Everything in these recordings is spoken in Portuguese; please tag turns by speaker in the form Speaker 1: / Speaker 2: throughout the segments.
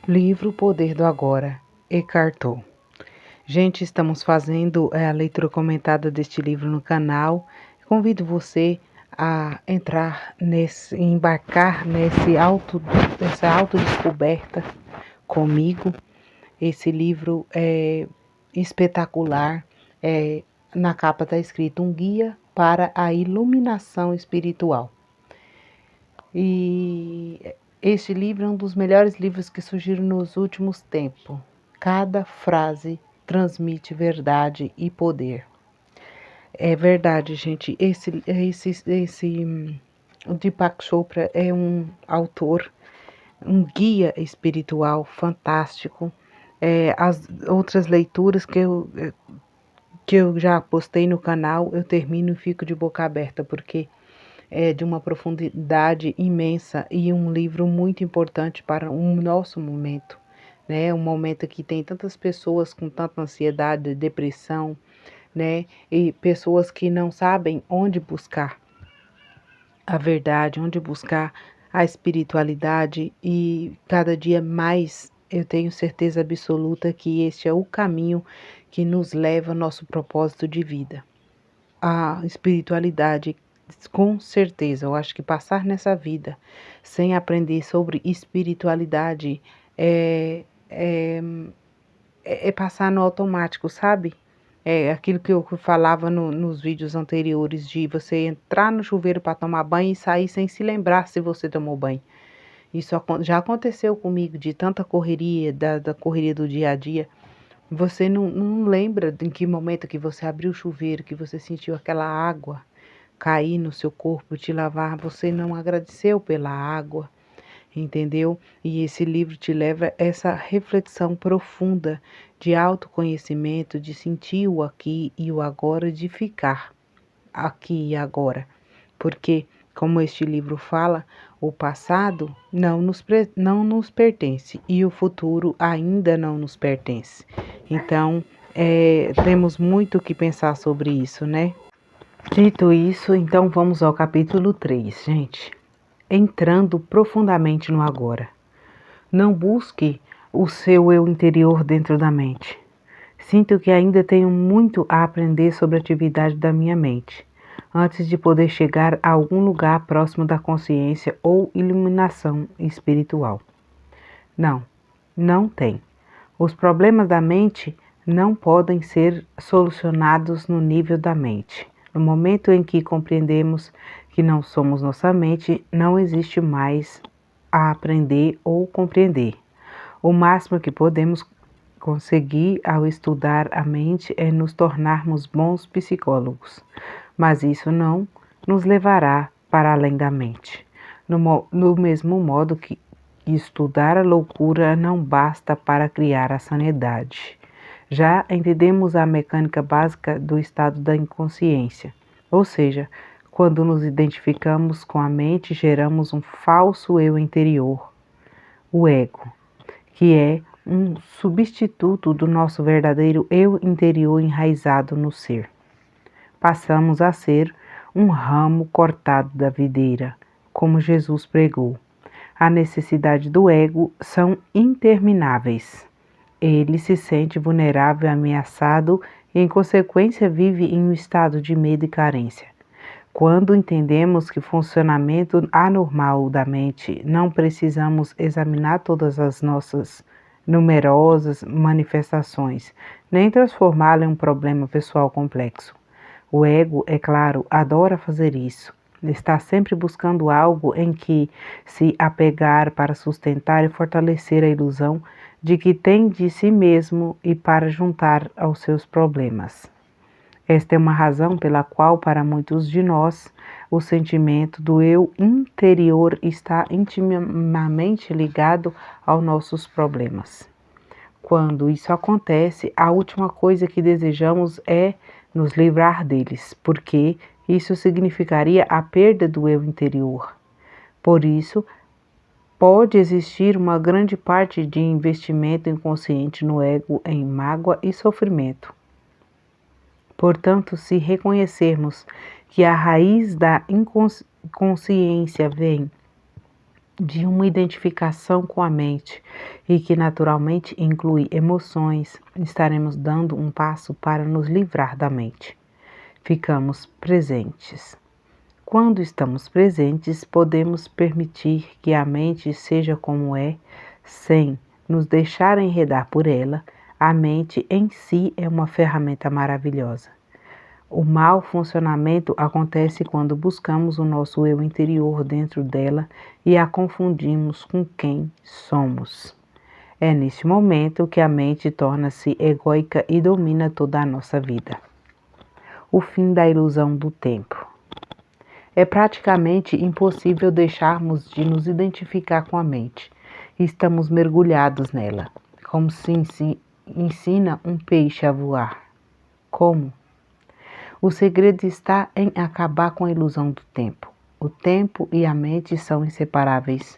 Speaker 1: Livro Poder do Agora, Eckhart Tolle. Gente, estamos fazendo a leitura comentada deste livro no canal. Convido você a embarcar nessa autodescoberta comigo. Esse livro é espetacular. Na capa está escrito um guia para a iluminação espiritual. E este livro é um dos melhores livros que surgiram nos últimos tempos. Cada frase transmite verdade e poder. É verdade, gente. O Deepak Chopra é um autor, um guia espiritual fantástico. As outras leituras que eu já postei no canal, eu termino e fico de boca aberta, porque é de uma profundidade imensa e um livro muito importante para o nosso momento, né? Um momento que tem tantas pessoas com tanta ansiedade, depressão, né? E pessoas que não sabem onde buscar a verdade, onde buscar a espiritualidade, e cada dia mais eu tenho certeza absoluta que este é o caminho que nos leva ao nosso propósito de vida. A espiritualidade, com certeza, eu acho que passar nessa vida sem aprender sobre espiritualidade é passar no automático, sabe? É aquilo que eu falava nos vídeos anteriores, de você entrar no chuveiro para tomar banho e sair sem se lembrar se você tomou banho. Isso já aconteceu comigo, de tanta correria, da correria do dia a dia. Você não lembra em que momento que você abriu o chuveiro, que você sentiu aquela água cair no seu corpo, te lavar, você não agradeceu pela água, entendeu? E esse livro te leva a essa reflexão profunda de autoconhecimento, de sentir o aqui e o agora, de ficar aqui e agora. Porque, como este livro fala, o passado não nos pertence e o futuro ainda não nos pertence. Então, temos muito o que pensar sobre isso, né? Dito isso, então vamos ao capítulo 3, gente. Entrando profundamente no agora. Não busque o seu eu interior dentro da mente. Sinto que ainda tenho muito a aprender sobre a atividade da minha mente, antes de poder chegar a algum lugar próximo da consciência ou iluminação espiritual. Não tem. Os problemas da mente não podem ser solucionados no nível da mente. No momento em que compreendemos que não somos nossa mente, não existe mais a aprender ou compreender. O máximo que podemos conseguir ao estudar a mente é nos tornarmos bons psicólogos, mas isso não nos levará para além da mente. No mesmo modo que estudar a loucura não basta para criar a sanidade. Já entendemos a mecânica básica do estado da inconsciência, ou seja, quando nos identificamos com a mente, geramos um falso eu interior, o ego, que é um substituto do nosso verdadeiro eu interior enraizado no ser. Passamos a ser um ramo cortado da videira, como Jesus pregou. A necessidade do ego são intermináveis. Ele se sente vulnerável e ameaçado e, em consequência, vive em um estado de medo e carência. Quando entendemos que o funcionamento anormal da mente, não precisamos examinar todas as nossas numerosas manifestações, nem transformá-la em um problema pessoal complexo. O ego, é claro, adora fazer isso. Está sempre buscando algo em que se apegar para sustentar e fortalecer a ilusão de que tem de si mesmo e para juntar aos seus problemas. Esta é uma razão pela qual, para muitos de nós, o sentimento do eu interior está intimamente ligado aos nossos problemas. Quando isso acontece, a última coisa que desejamos é nos livrar deles, porque isso significaria a perda do eu interior. Por isso, pode existir uma grande parte de investimento inconsciente no ego em mágoa e sofrimento. Portanto, se reconhecermos que a raiz da inconsciência vem de uma identificação com a mente e que naturalmente inclui emoções, estaremos dando um passo para nos livrar da mente. Ficamos presentes. Quando estamos presentes, podemos permitir que a mente seja como é, sem nos deixar enredar por ela. A mente em si é uma ferramenta maravilhosa. O mau funcionamento acontece quando buscamos o nosso eu interior dentro dela e a confundimos com quem somos. É neste momento que a mente torna-se egóica e domina toda a nossa vida. O fim da ilusão do tempo. É praticamente impossível deixarmos de nos identificar com a mente. Estamos mergulhados nela, como se ensina um peixe a voar. Como? O segredo está em acabar com a ilusão do tempo. O tempo e a mente são inseparáveis.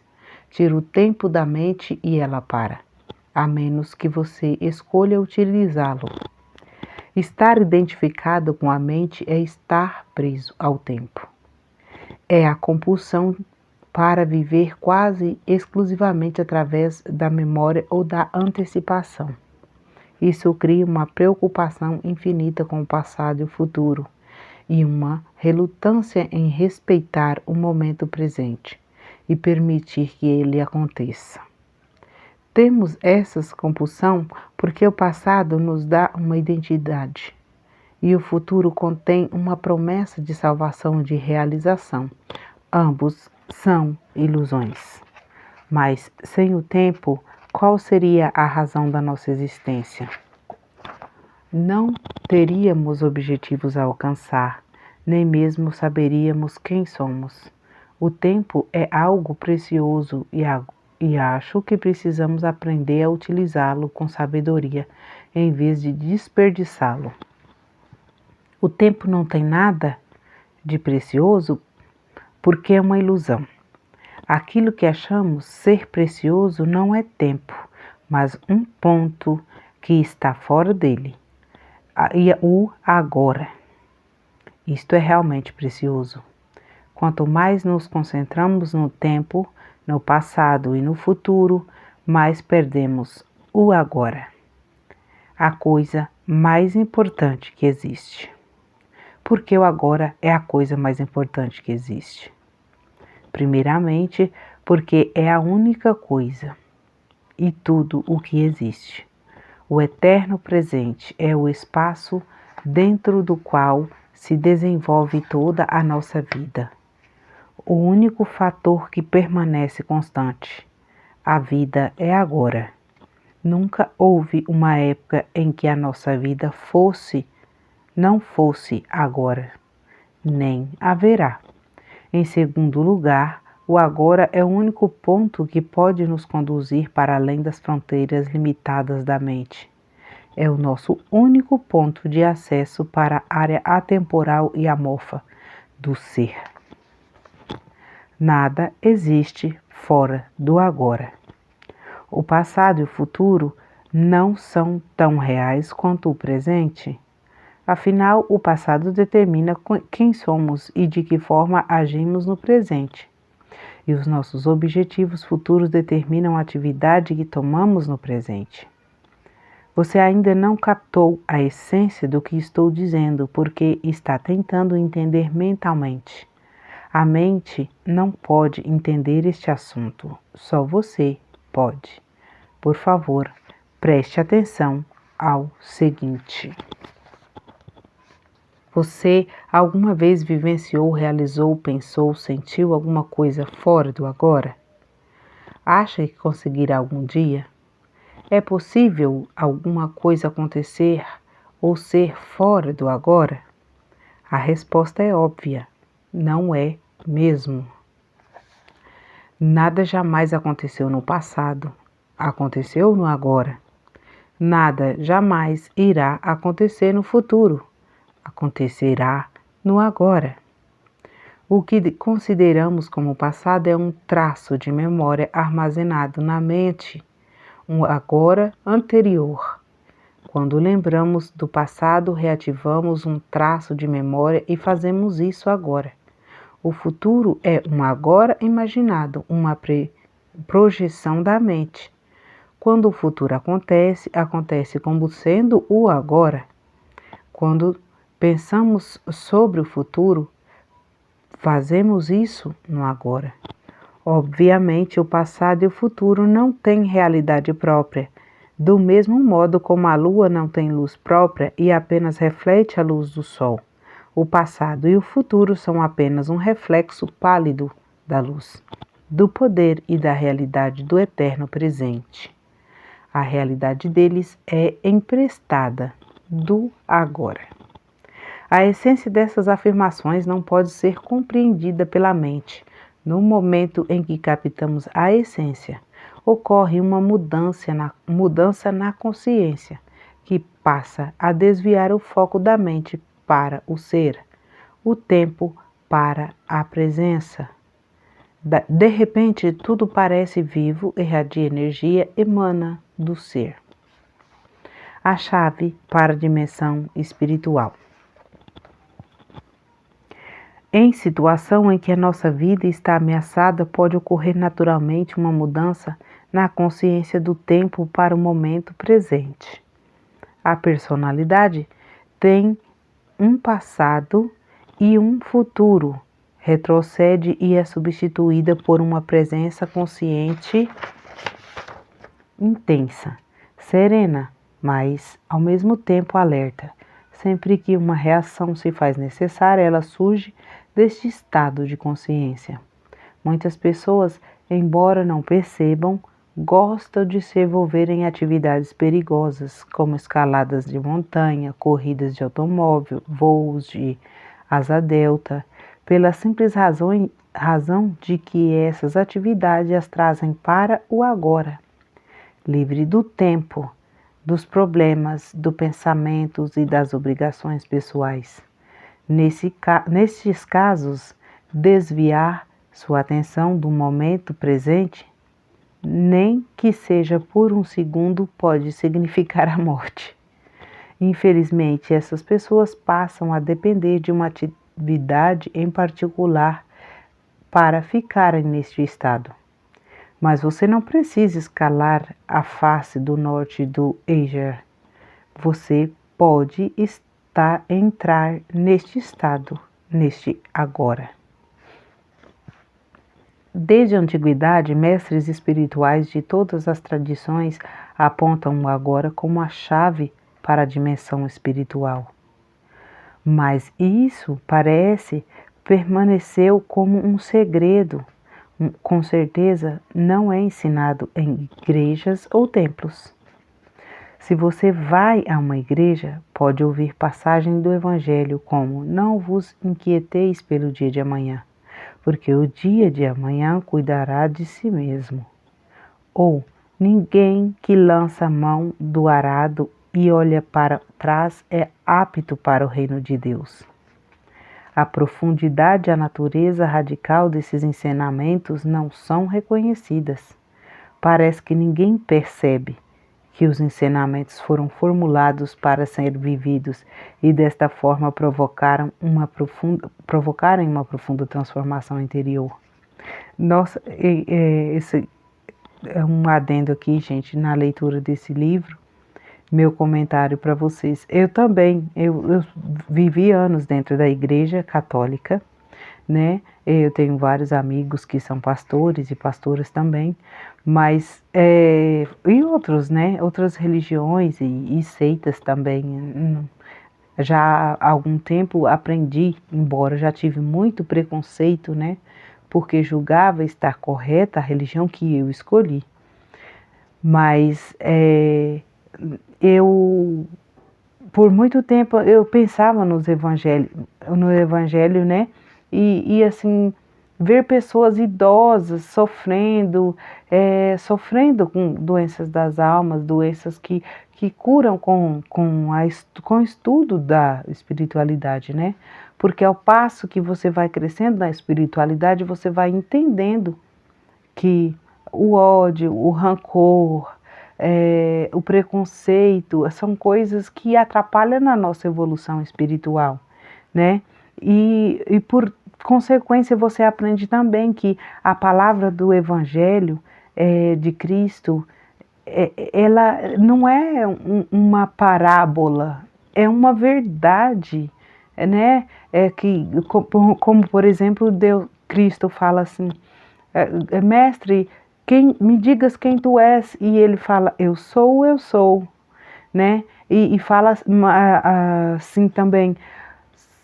Speaker 1: Tira o tempo da mente e ela para, a menos que você escolha utilizá-lo. Estar identificado com a mente é estar preso ao tempo. É a compulsão para viver quase exclusivamente através da memória ou da antecipação. Isso cria uma preocupação infinita com o passado e o futuro e uma relutância em respeitar o momento presente e permitir que ele aconteça. Temos essa compulsão porque o passado nos dá uma identidade e o futuro contém uma promessa de salvação e de realização. Ambos são ilusões. Mas sem o tempo, qual seria a razão da nossa existência? Não teríamos objetivos a alcançar, nem mesmo saberíamos quem somos. O tempo é algo precioso e acho que precisamos aprender a utilizá-lo com sabedoria, em vez de desperdiçá-lo. O tempo não tem nada de precioso porque é uma ilusão. Aquilo que achamos ser precioso não é tempo, mas um ponto que está fora dele, o agora. Isto é realmente precioso. Quanto mais nos concentramos no tempo, no passado e no futuro, mais perdemos o agora, a coisa mais importante que existe. Porque o agora é a coisa mais importante que existe. Primeiramente, porque é a única coisa e tudo o que existe. O eterno presente é o espaço dentro do qual se desenvolve toda a nossa vida. O único fator que permanece constante. A vida é agora. Nunca houve uma época em que a nossa vida não fosse agora, nem haverá. Em segundo lugar, o agora é o único ponto que pode nos conduzir para além das fronteiras limitadas da mente. É o nosso único ponto de acesso para a área atemporal e amorfa do ser. Nada existe fora do agora. O passado e o futuro não são tão reais quanto o presente. Afinal, o passado determina quem somos e de que forma agimos no presente. E os nossos objetivos futuros determinam a atividade que tomamos no presente. Você ainda não captou a essência do que estou dizendo porque está tentando entender mentalmente. A mente não pode entender este assunto, só você pode. Por favor, preste atenção ao seguinte. Você alguma vez vivenciou, realizou, pensou, sentiu alguma coisa fora do agora? Acha que conseguirá algum dia? É possível alguma coisa acontecer ou ser fora do agora? A resposta é óbvia, não é mesmo. Nada jamais aconteceu no passado, aconteceu no agora. Nada jamais irá acontecer no futuro, acontecerá no agora. O que consideramos como passado é um traço de memória armazenado na mente, um agora anterior. Quando lembramos do passado, reativamos um traço de memória e fazemos isso agora. O futuro é um agora imaginado, uma projeção da mente. Quando o futuro acontece, acontece como sendo o agora. Quando pensamos sobre o futuro, fazemos isso no agora. Obviamente, o passado e o futuro não têm realidade própria, do mesmo modo como a lua não tem luz própria e apenas reflete a luz do sol. O passado e o futuro são apenas um reflexo pálido da luz, do poder e da realidade do eterno presente. A realidade deles é emprestada do agora. A essência dessas afirmações não pode ser compreendida pela mente. No momento em que captamos a essência, ocorre uma mudança na consciência, que passa a desviar o foco da mente para o ser, o tempo para a presença. De repente, tudo parece vivo, irradia energia, emana do ser. A chave para a dimensão espiritual. Em situação em que a nossa vida está ameaçada, pode ocorrer naturalmente uma mudança na consciência do tempo para o momento presente. A personalidade tem um passado e um futuro, retrocede e é substituída por uma presença consciente intensa, serena, mas ao mesmo tempo alerta. Sempre que uma reação se faz necessária, ela surge deste estado de consciência. Muitas pessoas, embora não percebam, gostam de se envolver em atividades perigosas, como escaladas de montanha, corridas de automóvel, voos de asa delta, pela simples razão de que essas atividades as trazem para o agora, livre do tempo, dos problemas, dos pensamentos e das obrigações pessoais. Nestes casos, desviar sua atenção do momento presente, nem que seja por um segundo, pode significar a morte. Infelizmente, essas pessoas passam a depender de uma atividade em particular para ficarem neste estado. Mas você não precisa escalar a face do norte do Eiger. Você pode entrar neste estado, neste agora. Desde a antiguidade, mestres espirituais de todas as tradições apontam o agora como a chave para a dimensão espiritual. Mas isso parece permaneceu como um segredo. Com certeza não é ensinado em igrejas ou templos. Se você vai a uma igreja, pode ouvir passagem do Evangelho como: não vos inquieteis pelo dia de amanhã, porque o dia de amanhã cuidará de si mesmo. Ou: ninguém que lança a mão do arado e olha para trás é apto para o reino de Deus. A profundidade e a natureza radical desses ensinamentos não são reconhecidas. Parece que ninguém percebe que os ensinamentos foram formulados para ser vividos e desta forma provocarem uma profunda transformação interior. Nossa, esse é um adendo aqui, gente, na leitura desse livro. Meu comentário para vocês. Eu vivi anos dentro da igreja católica, né? Eu tenho vários amigos que são pastores e pastoras também, mas e outros, né? Outras religiões e seitas também. Já há algum tempo aprendi, embora já tive muito preconceito, né? Porque julgava estar correta a religião que eu escolhi. Mas por muito tempo eu pensava no evangelho, né? E assim, ver pessoas idosas sofrendo com doenças das almas, doenças que curam com o estudo da espiritualidade, né? Porque ao passo que você vai crescendo na espiritualidade, você vai entendendo que o ódio, o rancor, o preconceito são coisas que atrapalham na nossa evolução espiritual, né? E por consequência você aprende também que a palavra do Evangelho de Cristo ela não é uma parábola, é uma verdade, né? Como por exemplo, Cristo fala assim, mestre, me digas quem tu és, e ele fala, eu sou, né? E fala assim também,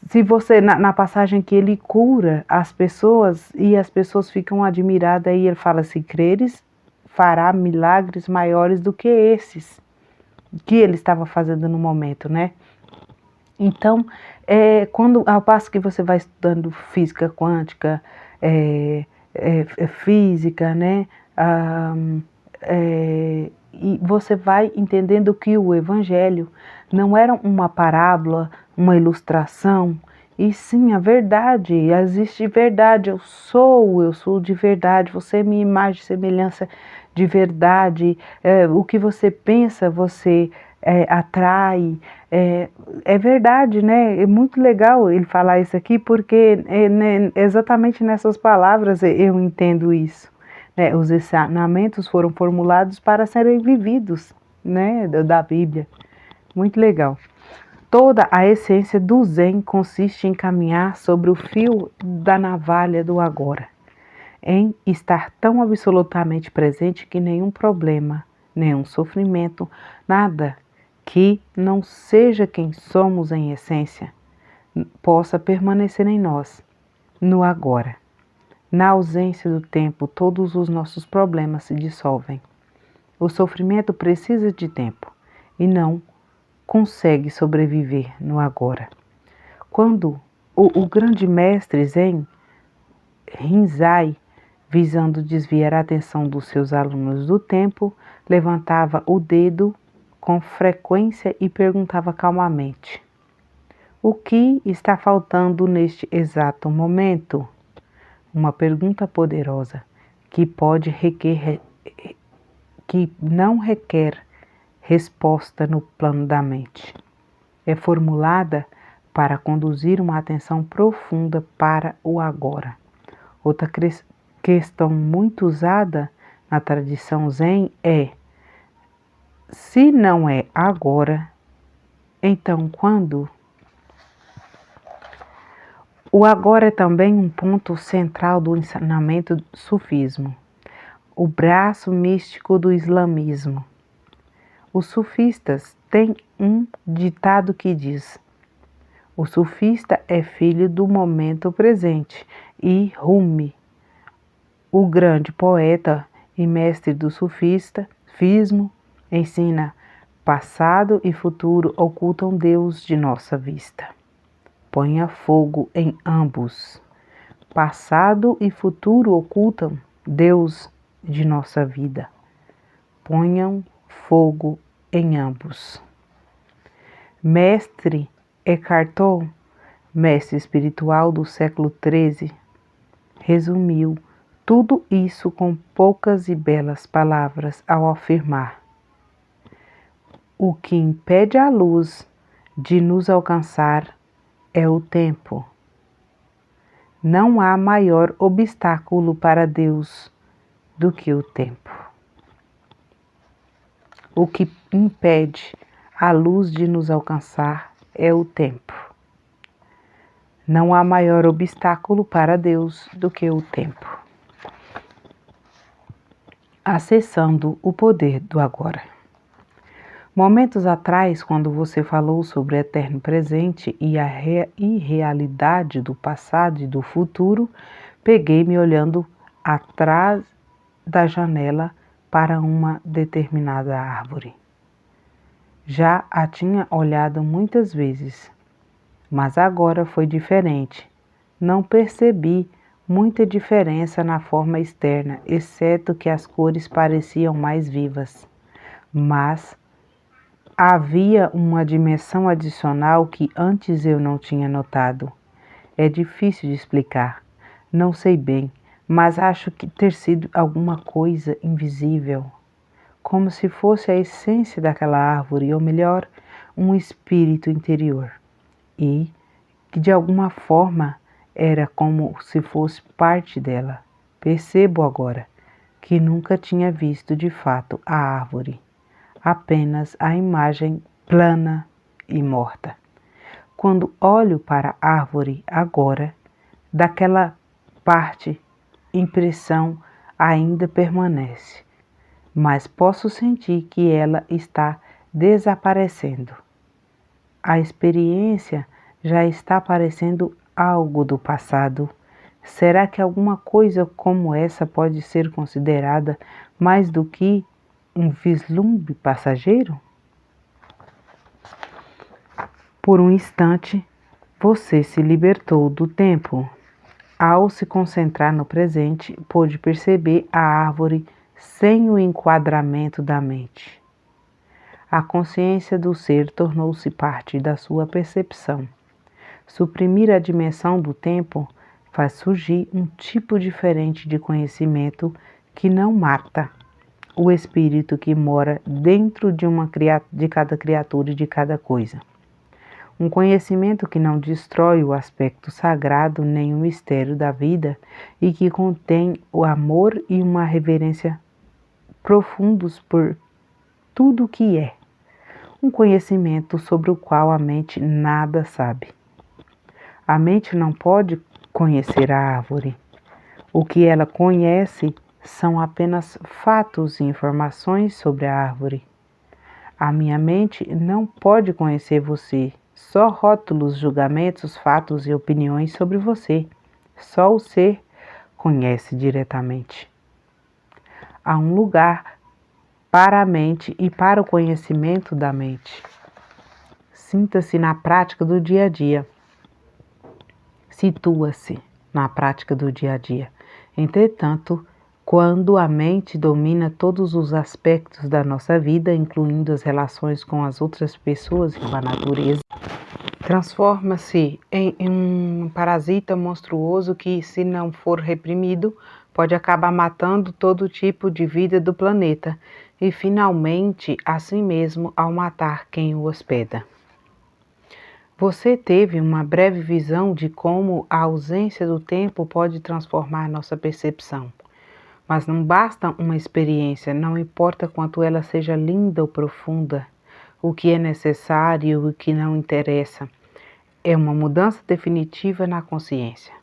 Speaker 1: se você, na passagem que ele cura as pessoas, e as pessoas ficam admiradas, e ele fala, se creres, fará milagres maiores do que esses que ele estava fazendo no momento, né? Então, ao passo que você vai estudando física quântica, física, né? E você vai entendendo que o Evangelho não era uma parábola, uma ilustração, e sim a verdade. Existe verdade, eu sou de verdade, você é minha imagem e semelhança de verdade. O que você pensa, você atrai. É verdade, né? É muito legal ele falar isso aqui, porque né, exatamente nessas palavras eu entendo isso. Né? Os ensinamentos foram formulados para serem vividos, né, da Bíblia. Muito legal. Toda a essência do Zen consiste em caminhar sobre o fio da navalha do agora, em estar tão absolutamente presente que nenhum problema, nenhum sofrimento, nada que não seja quem somos em essência, possa permanecer em nós, no agora. Na ausência do tempo, todos os nossos problemas se dissolvem. O sofrimento precisa de tempo e não consegue sobreviver no agora. Quando o grande mestre Zen, Rinzai, visando desviar a atenção dos seus alunos do tempo, levantava o dedo com frequência e perguntava calmamente: o que está faltando neste exato momento? Uma pergunta poderosa que não requer resposta no plano da mente. É formulada para conduzir uma atenção profunda para o agora. Outra questão muito usada na tradição Zen é: se não é agora, então quando? O agora é também um ponto central do ensinamento do sufismo, o braço místico do islamismo. Os sufistas têm um ditado que diz: o sufista é filho do momento presente, e Rumi, o grande poeta e mestre do sufismo, ensina: passado e futuro ocultam Deus de nossa vista. Ponha fogo em ambos. Passado e futuro ocultam Deus de nossa vida. Ponham fogo em ambos. Mestre Eckhart Tolle, mestre espiritual do século XIII, resumiu tudo isso com poucas e belas palavras ao afirmar: o que impede a luz de nos alcançar é o tempo. Não há maior obstáculo para Deus do que o tempo. O que impede a luz de nos alcançar é o tempo. Não há maior obstáculo para Deus do que o tempo. Acessando o poder do agora. Momentos atrás, quando você falou sobre o eterno presente e a irrealidade do passado e do futuro, peguei-me olhando atrás da janela para uma determinada árvore. Já a tinha olhado muitas vezes, mas agora foi diferente. Não percebi muita diferença na forma externa, exceto que as cores pareciam mais vivas. Mas havia uma dimensão adicional que antes eu não tinha notado. É difícil de explicar. Não sei bem, mas acho que ter sido alguma coisa invisível, como se fosse a essência daquela árvore, ou melhor, um espírito interior, e que de alguma forma era como se fosse parte dela. Percebo agora que nunca tinha visto de fato a árvore, apenas a imagem plana e morta. Quando olho para a árvore agora, daquela parte, impressão ainda permanece, mas posso sentir que ela está desaparecendo. A experiência já está parecendo algo do passado. Será que alguma coisa como essa pode ser considerada mais do que um vislumbre passageiro? Por um instante, você se libertou do tempo. Ao se concentrar no presente, pôde perceber a árvore sem o enquadramento da mente. A consciência do ser tornou-se parte da sua percepção. Suprimir a dimensão do tempo faz surgir um tipo diferente de conhecimento que não mata o espírito que mora dentro de cada criatura e de cada coisa. Um conhecimento que não destrói o aspecto sagrado nem o mistério da vida e que contém o amor e uma reverência profundos por tudo o que é. Um conhecimento sobre o qual a mente nada sabe. A mente não pode conhecer a árvore. O que ela conhece são apenas fatos e informações sobre a árvore. A minha mente não pode conhecer você. Só rótulos, julgamentos, fatos e opiniões sobre você. Só o ser conhece diretamente. Há um lugar para a mente e para o conhecimento da mente. Sinta-se na prática do dia a dia. Situa-se na prática do dia a dia. Entretanto, quando a mente domina todos os aspectos da nossa vida, incluindo as relações com as outras pessoas e com a natureza, transforma-se em um parasita monstruoso que, se não for reprimido, pode acabar matando todo tipo de vida do planeta e, finalmente, a si mesmo ao matar quem o hospeda. Você teve uma breve visão de como a ausência do tempo pode transformar nossa percepção. Mas não basta uma experiência, não importa quanto ela seja linda ou profunda. O que é necessário e o que não interessa é uma mudança definitiva na consciência.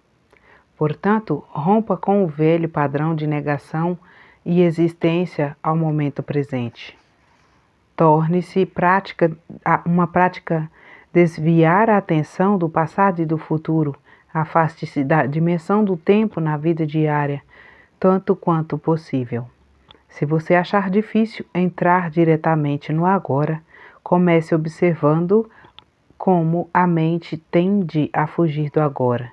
Speaker 1: Portanto, rompa com o velho padrão de negação e existência ao momento presente. Torne-se uma prática desviar a atenção do passado e do futuro. Afaste-se da dimensão do tempo na vida diária, tanto quanto possível. Se você achar difícil entrar diretamente no agora, comece observando como a mente tende a fugir do agora.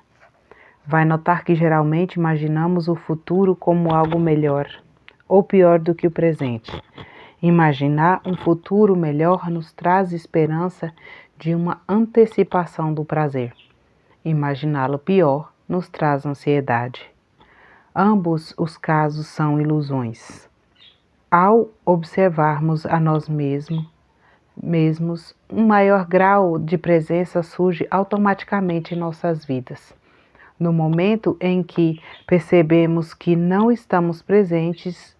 Speaker 1: Vai notar que geralmente imaginamos o futuro como algo melhor ou pior do que o presente. Imaginar um futuro melhor nos traz esperança de uma antecipação do prazer. Imaginá-lo pior nos traz ansiedade. Ambos os casos são ilusões. Ao observarmos a nós mesmos, um maior grau de presença surge automaticamente em nossas vidas. No momento em que percebemos que não estamos presentes,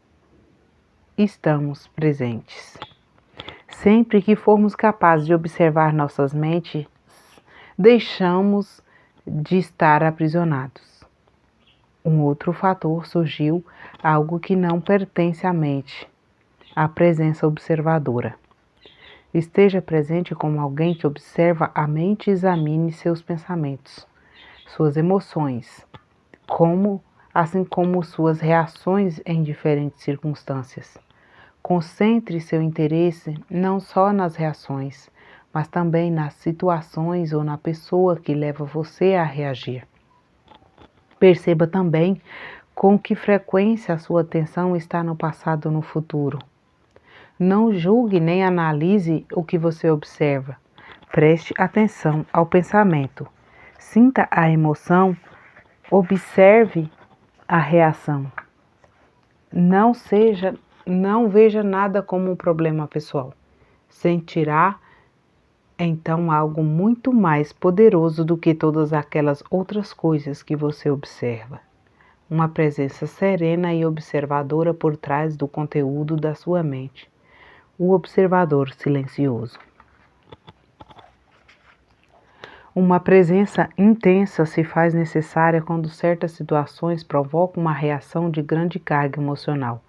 Speaker 1: estamos presentes. Sempre que formos capazes de observar nossas mentes, deixamos de estar aprisionados. Um outro fator surgiu, algo que não pertence à mente, a presença observadora. Esteja presente como alguém que observa a mente e examine seus pensamentos, suas emoções, assim como suas reações em diferentes circunstâncias. Concentre seu interesse não só nas reações, mas também nas situações ou na pessoa que leva você a reagir. Perceba também com que frequência a sua atenção está no passado ou no futuro. Não julgue nem analise o que você observa. Preste atenção ao pensamento. Sinta a emoção, observe a reação. Não veja nada como um problema pessoal. Sentirá então algo muito mais poderoso do que todas aquelas outras coisas que você observa. uma presença serena e observadora por trás do conteúdo da sua mente, o observador silencioso. Uma presença intensa se faz necessária quando certas situações provocam uma reação de grande carga emocional,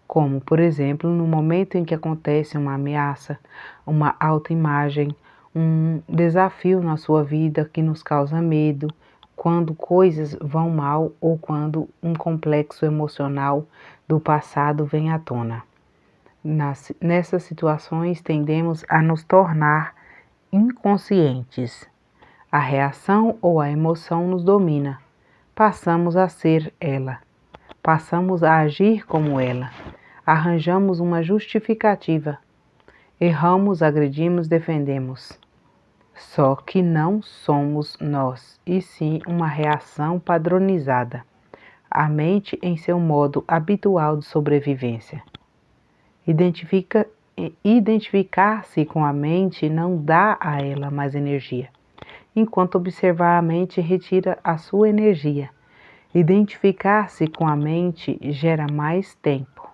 Speaker 1: como, por exemplo, no momento em que acontece uma ameaça, uma autoimagem, um desafio na sua vida que nos causa medo, quando coisas vão mal ou quando um complexo emocional do passado vem à tona. Nessas situações, tendemos a nos tornar inconscientes. A reação ou a emoção nos domina. Passamos a ser ela. Passamos a agir como ela. Arranjamos uma justificativa. Erramos, agredimos, defendemos. Só que não somos nós, e sim uma reação padronizada. A mente em seu modo habitual de sobrevivência. Identificar-se com a mente não dá a ela mais energia, enquanto observar a mente retira a sua energia. Identificar-se com a mente gera mais tempo,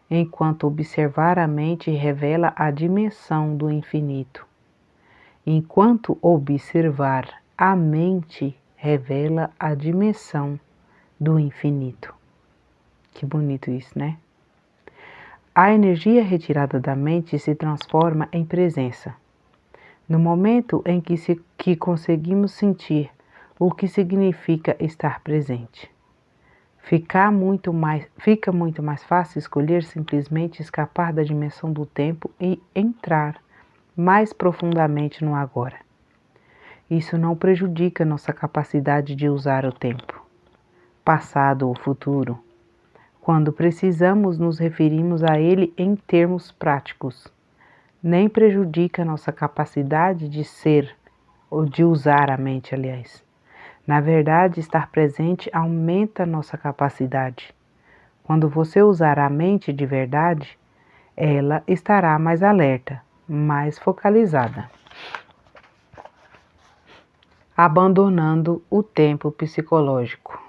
Speaker 1: enquanto observar a mente revela a dimensão do infinito. Enquanto observar a mente revela a dimensão do infinito. Que bonito isso, né? A energia retirada da mente se transforma em presença. No momento em que conseguimos sentir o que significa estar presente, fica muito mais fácil escolher simplesmente escapar da dimensão do tempo e entrar mais profundamente no agora. Isso não prejudica nossa capacidade de usar o tempo, passado ou futuro. Quando precisamos, nos referimos a ele em termos práticos. Nem prejudica nossa capacidade de ser ou de usar a mente, aliás. Na verdade, estar presente aumenta nossa capacidade. Quando você usar a mente de verdade, ela estará mais alerta, mais focalizada. Abandonando o tempo psicológico.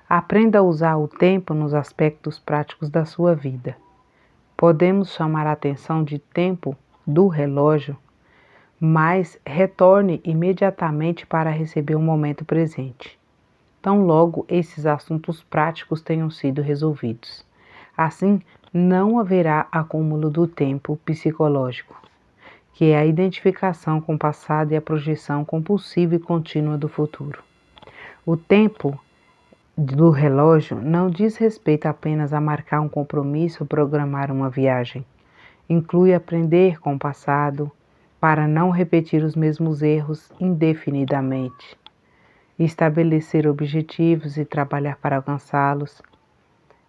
Speaker 1: Aprenda a usar o tempo nos aspectos práticos da sua vida. Podemos chamar a atenção de tempo do relógio, mas retorne imediatamente para receber o momento presente. Tão logo esses assuntos práticos tenham sido resolvidos. Assim, não haverá acúmulo do tempo psicológico, que é a identificação com o passado e a projeção compulsiva e contínua do futuro. O tempo do relógio não diz respeito apenas a marcar um compromisso ou programar uma viagem. Inclui aprender com o passado para não repetir os mesmos erros indefinidamente, estabelecer objetivos e trabalhar para alcançá-los,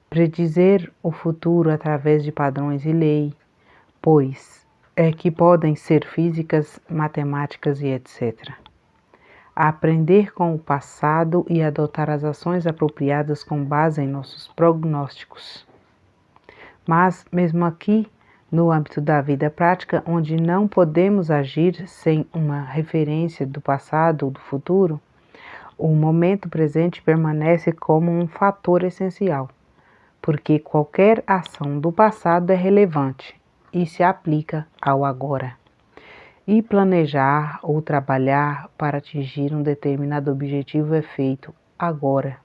Speaker 1: predizer o futuro através de padrões e lei, pois é que podem ser físicas, matemáticas e etc. Aprender com o passado e adotar as ações apropriadas com base em nossos prognósticos. Mas, mesmo aqui, no âmbito da vida prática, onde não podemos agir sem uma referência do passado ou do futuro, o momento presente permanece como um fator essencial, porque qualquer ação do passado é relevante e se aplica ao agora. E planejar ou trabalhar para atingir um determinado objetivo é feito agora.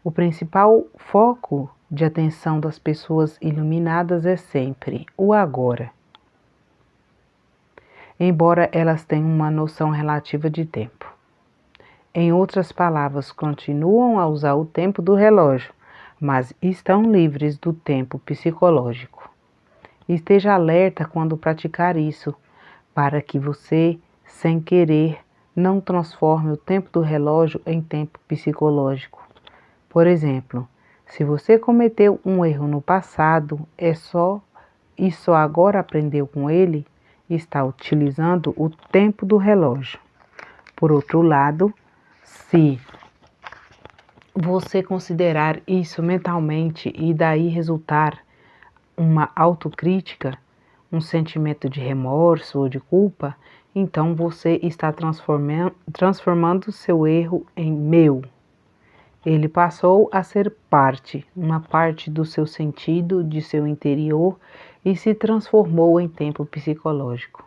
Speaker 1: O principal foco de atenção das pessoas iluminadas é sempre o agora, embora elas tenham uma noção relativa de tempo. Em outras palavras, continuam a usar o tempo do relógio, mas estão livres do tempo psicológico. Esteja alerta quando praticar isso, para que você, sem querer, não transforme o tempo do relógio em tempo psicológico. Por exemplo, se você cometeu um erro no passado, e só agora aprendeu com ele, está utilizando o tempo do relógio. Por outro lado, se você considerar isso mentalmente e daí resultar uma autocrítica, um sentimento de remorso ou de culpa, então você está transformando seu erro em meu. Ele passou a ser uma parte do seu sentido, de seu interior, e se transformou em tempo psicológico,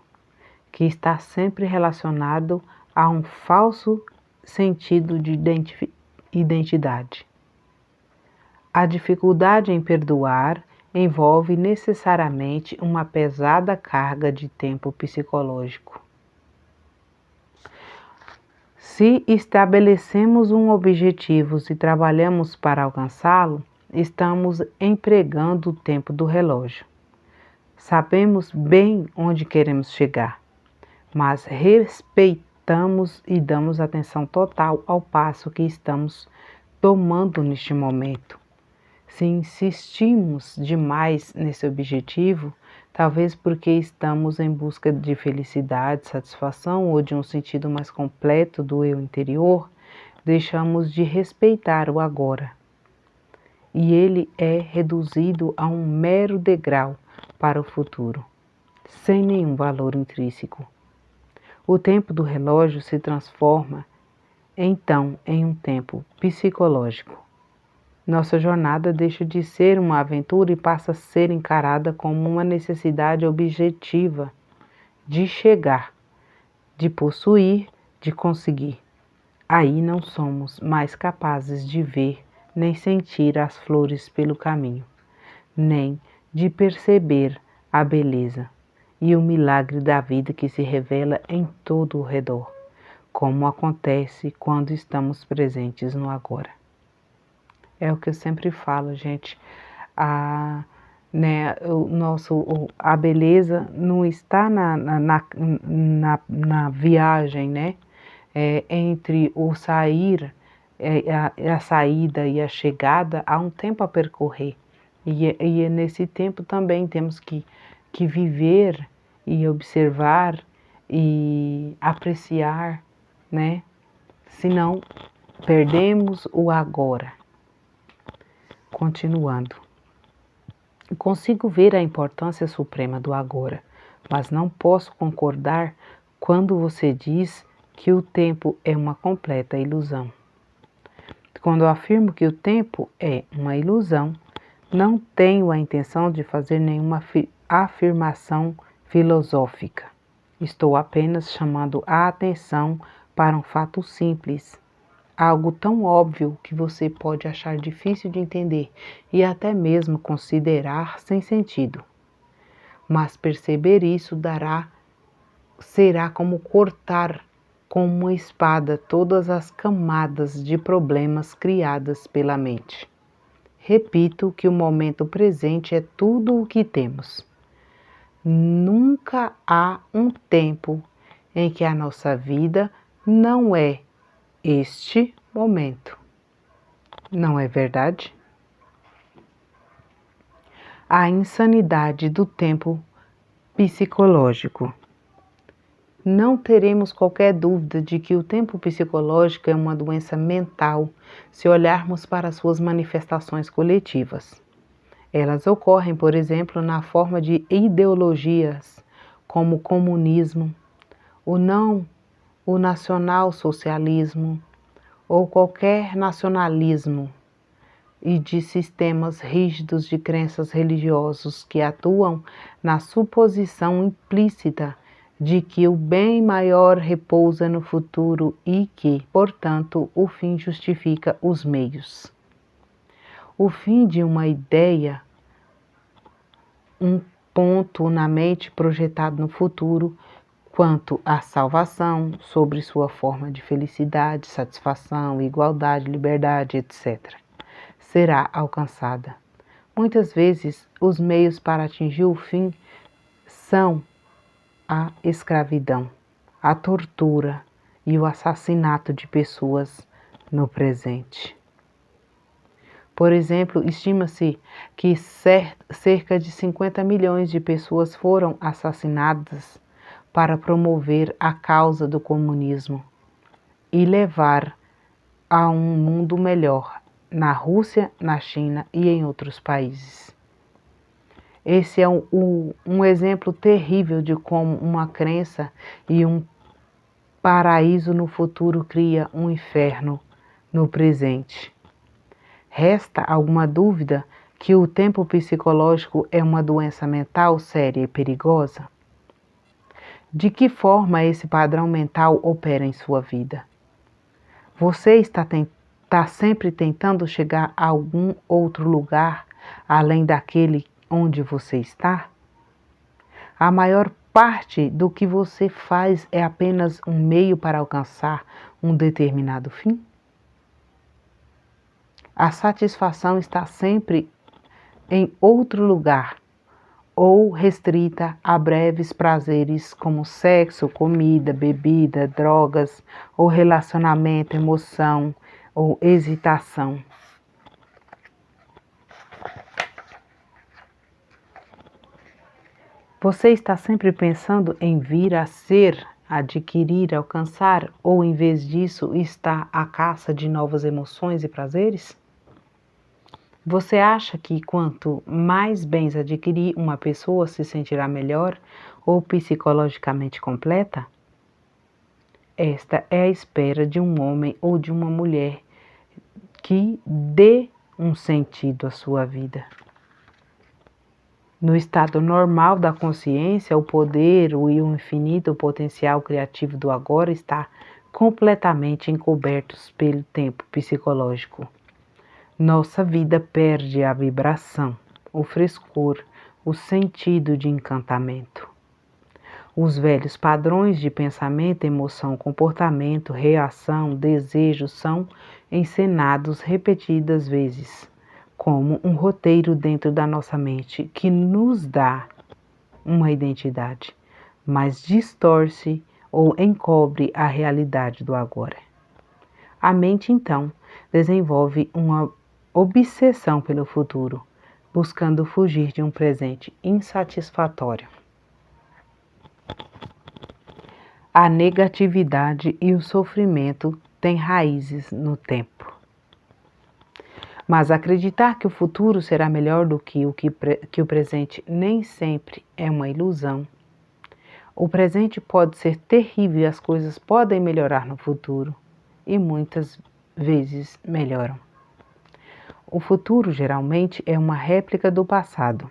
Speaker 1: que está sempre relacionado a um falso sentido de identidade. A dificuldade em perdoar envolve necessariamente uma pesada carga de tempo psicológico. Se estabelecemos um objetivo e trabalhamos para alcançá-lo, estamos empregando o tempo do relógio. Sabemos bem onde queremos chegar, mas respeitamos e damos atenção total ao passo que estamos tomando neste momento. Se insistimos demais nesse objetivo, talvez porque estamos em busca de felicidade, satisfação ou de um sentido mais completo do eu interior, deixamos de respeitar o agora. E ele é reduzido a um mero degrau para o futuro, sem nenhum valor intrínseco. O tempo do relógio se transforma, então, em um tempo psicológico. Nossa jornada deixa de ser uma aventura e passa a ser encarada como uma necessidade objetiva de chegar, de possuir, de conseguir. Aí não somos mais capazes de ver nem sentir as flores pelo caminho, nem de perceber a beleza e o milagre da vida que se revela em todo o redor, como acontece quando estamos presentes no agora. É o que eu sempre falo, gente. A beleza não está na viagem, né? Entre o sair, a saída e a chegada, há um tempo a percorrer. E nesse tempo também temos que viver e observar e apreciar, né? Senão perdemos o agora. Continuando. Consigo ver a importância suprema do agora, mas não posso concordar quando você diz que o tempo é uma completa ilusão. Quando eu afirmo que o tempo é uma ilusão, não tenho a intenção de fazer nenhuma afirmação filosófica. Estou apenas chamando a atenção para um fato simples. Algo tão óbvio que você pode achar difícil de entender e até mesmo considerar sem sentido. Mas perceber isso será como cortar com uma espada todas as camadas de problemas criadas pela mente. Repito que o momento presente é tudo o que temos. Nunca há um tempo em que a nossa vida não é este momento. Não é verdade? A insanidade do tempo psicológico. Não teremos qualquer dúvida de que o tempo psicológico é uma doença mental se olharmos para suas manifestações coletivas. Elas ocorrem, por exemplo, na forma de ideologias como o comunismo, o nacional-socialismo ou qualquer nacionalismo e de sistemas rígidos de crenças religiosos que atuam na suposição implícita de que o bem maior repousa no futuro e que, portanto, o fim justifica os meios. O fim de uma ideia, um ponto na mente projetado no futuro, quanto à salvação, sobre sua forma de felicidade, satisfação, igualdade, liberdade, etc., será alcançada. Muitas vezes, os meios para atingir o fim são a escravidão, a tortura e o assassinato de pessoas no presente. Por exemplo, estima-se que cerca de 50 milhões de pessoas foram assassinadas para promover a causa do comunismo e levar a um mundo melhor na Rússia, na China e em outros países. Esse é um exemplo terrível de como uma crença e um paraíso no futuro cria um inferno no presente. Resta alguma dúvida que o tempo psicológico é uma doença mental séria e perigosa? De que forma esse padrão mental opera em sua vida? Você está sempre tentando chegar a algum outro lugar além daquele onde você está? A maior parte do que você faz é apenas um meio para alcançar um determinado fim? A satisfação está sempre em outro lugar ou restrita a breves prazeres como sexo, comida, bebida, drogas ou relacionamento, emoção ou hesitação. Você está sempre pensando em vir a ser, adquirir, alcançar, ou em vez disso está à caça de novas emoções e prazeres? Você acha que quanto mais bens adquirir, uma pessoa se sentirá melhor ou psicologicamente completa? Esta é a espera de um homem ou de uma mulher que dê um sentido à sua vida. No estado normal da consciência, o poder e o infinito potencial criativo do agora está completamente encobertos pelo tempo psicológico. Nossa vida perde a vibração, o frescor, o sentido de encantamento. Os velhos padrões de pensamento, emoção, comportamento, reação, desejo são encenados repetidas vezes, como um roteiro dentro da nossa mente que nos dá uma identidade, mas distorce ou encobre a realidade do agora. A mente, então, desenvolve uma obsessão pelo futuro, buscando fugir de um presente insatisfatório. A negatividade e o sofrimento têm raízes no tempo. Mas acreditar que o futuro será melhor do que o presente nem sempre é uma ilusão. O presente pode ser terrível e as coisas podem melhorar no futuro, e muitas vezes melhoram. O futuro geralmente é uma réplica do passado.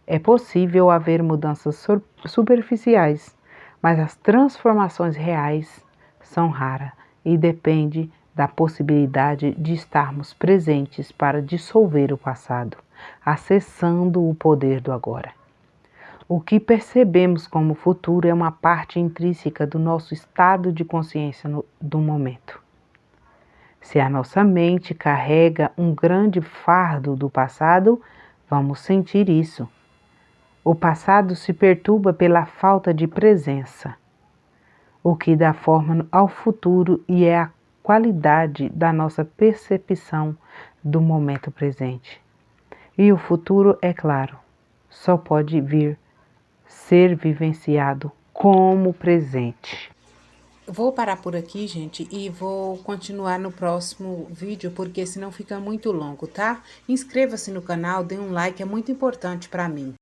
Speaker 1: É possível haver mudanças superficiais, mas as transformações reais são raras e dependem da possibilidade de estarmos presentes para dissolver o passado, acessando o poder do agora. O que percebemos como futuro é uma parte intrínseca do nosso estado de consciência do momento. Se a nossa mente carrega um grande fardo do passado, vamos sentir isso. O passado se perturba pela falta de presença, o que dá forma ao futuro e é a qualidade da nossa percepção do momento presente. E o futuro, é claro, só pode vir ser vivenciado como presente. Vou parar por aqui, gente, e vou continuar no próximo vídeo, porque senão fica muito longo, tá? Inscreva-se no canal, dê um like, é muito importante para mim.